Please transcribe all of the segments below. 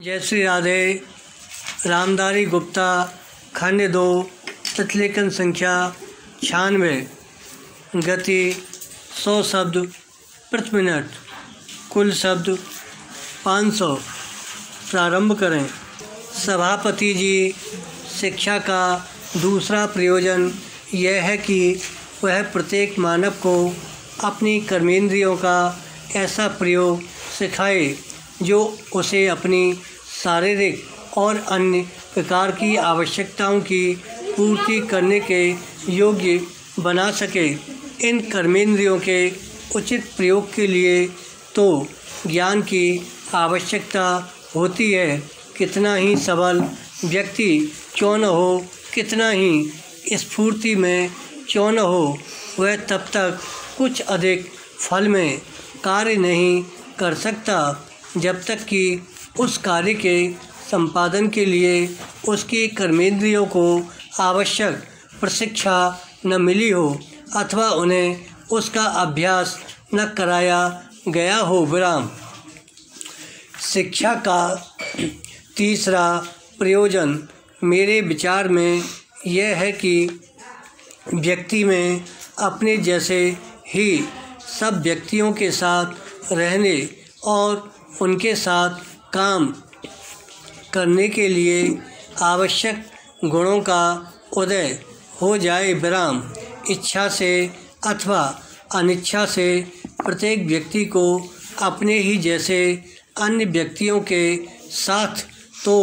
जय श्री राधे। रामधारी गुप्ता, खंड 2, प्रतिलेखन संख्या 96, गति 100 शब्द प्रति मिनट, कुल शब्द 500। प्रारंभ करें। सभापति जी, शिक्षा का दूसरा प्रयोजन यह है कि वह प्रत्येक मानव को अपनी कर्मेंद्रियों का ऐसा प्रयोग सिखाए जो उसे अपनी शारीरिक और अन्य प्रकार की आवश्यकताओं की पूर्ति करने के योग्य बना सके। इन कर्मेंद्रियों के उचित प्रयोग के लिए तो ज्ञान की आवश्यकता होती है। कितना ही सबल व्यक्ति क्यों न हो, कितना ही स्फूर्ति में क्यों न हो, वह तब तक कुछ अधिक फल में कार्य नहीं कर सकता जब तक कि उस कार्य के संपादन के लिए उसकी कर्मेंद्रियों को आवश्यक प्रशिक्षा न मिली हो अथवा उन्हें उसका अभ्यास न कराया गया हो। विराम। शिक्षा का तीसरा प्रयोजन मेरे विचार में यह है कि व्यक्ति में अपने जैसे ही सब व्यक्तियों के साथ रहने और उनके साथ काम करने के लिए आवश्यक गुणों का उदय हो जाए। विराम। इच्छा से अथवा अनिच्छा से प्रत्येक व्यक्ति को अपने ही जैसे अन्य व्यक्तियों के साथ तो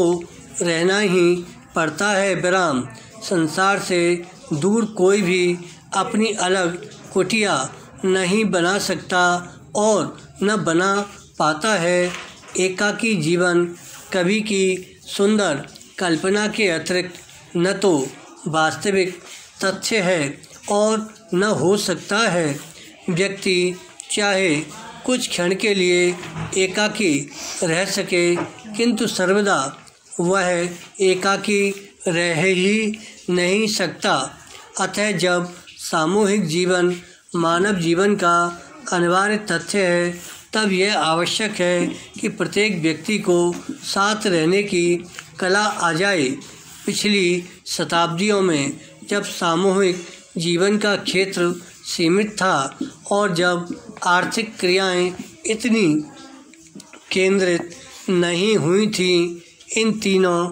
रहना ही पड़ता है। विराम। संसार से दूर कोई भी अपनी अलग कुटिया नहीं बना सकता और न बना पाता है। एकाकी जीवन कवि की सुंदर कल्पना के अतिरिक्त न तो वास्तविक तथ्य है और न हो सकता है। व्यक्ति चाहे कुछ क्षण के लिए एकाकी रह सके, किंतु सर्वदा वह एकाकी रह ही नहीं सकता। अतः जब सामूहिक जीवन मानव जीवन का अनिवार्य तथ्य है, तब यह आवश्यक है कि प्रत्येक व्यक्ति को साथ रहने की कला आ जाए। पिछली शताब्दियों में जब सामूहिक जीवन का क्षेत्र सीमित था और जब आर्थिक क्रियाएं इतनी केंद्रित नहीं हुई थीं, इन तीनों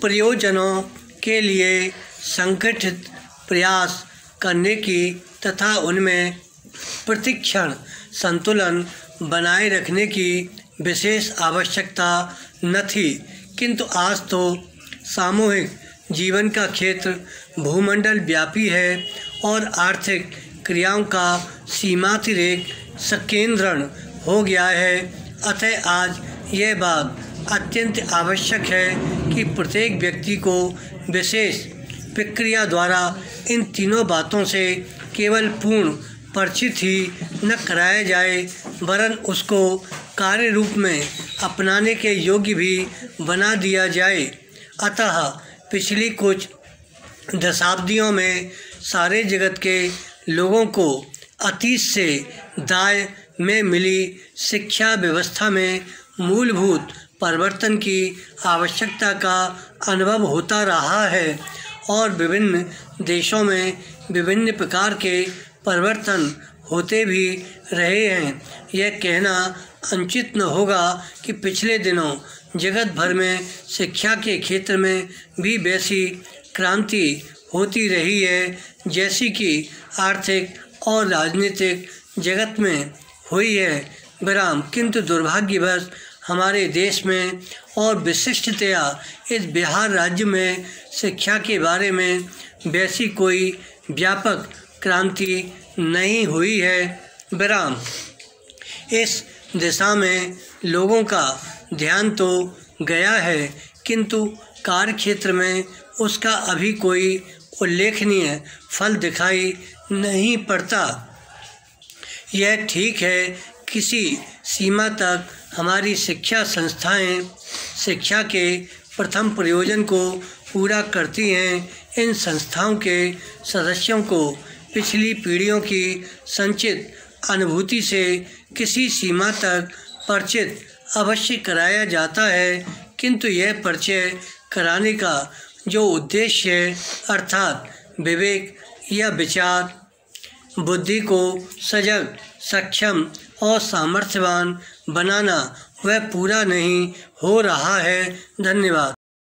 प्रयोजनों के लिए संगठित प्रयास करने की तथा उनमें प्रतिक्षण संतुलन बनाए रखने की विशेष आवश्यकता न थी। किंतु आज तो सामूहिक जीवन का क्षेत्र भूमंडल व्यापी है और आर्थिक क्रियाओं का सीमातिरेक संकेंद्रण हो गया है। अतः आज यह बात अत्यंत आवश्यक है कि प्रत्येक व्यक्ति को विशेष प्रक्रिया द्वारा इन तीनों बातों से केवल पूर्ण परिचित ही न कराया जाए, वरन उसको कार्य रूप में अपनाने के योग्य भी बना दिया जाए। अतः पिछली कुछ दशाब्दियों में सारे जगत के लोगों को अतीत से दाय में मिली शिक्षा व्यवस्था में मूलभूत परिवर्तन की आवश्यकता का अनुभव होता रहा है और विभिन्न देशों में विभिन्न प्रकार के परिवर्तन होते भी रहे हैं। यह कहना अनुचित न होगा कि पिछले दिनों जगत भर में शिक्षा के क्षेत्र में भी वैसी क्रांति होती रही है जैसी कि आर्थिक और राजनीतिक जगत में हुई है। विराम। किंतु दुर्भाग्यवश हमारे देश में और विशिष्टतया इस बिहार राज्य में शिक्षा के बारे में वैसी कोई व्यापक क्रांति नहीं हुई है। विराम। इस दिशा में लोगों का ध्यान तो गया है, किंतु कार्य क्षेत्र में उसका अभी कोई उल्लेखनीय फल दिखाई नहीं पड़ता। यह ठीक है, किसी सीमा तक हमारी शिक्षा संस्थाएं शिक्षा के प्रथम प्रयोजन को पूरा करती हैं। इन संस्थाओं के सदस्यों को पिछली पीढ़ियों की संचित अनुभूति से किसी सीमा तक परिचित अवश्य कराया जाता है, किंतु यह परिचय कराने का जो उद्देश्य है, अर्थात विवेक या विचार बुद्धि को सजग, सक्षम और सामर्थ्यवान बनाना, वह पूरा नहीं हो रहा है। धन्यवाद।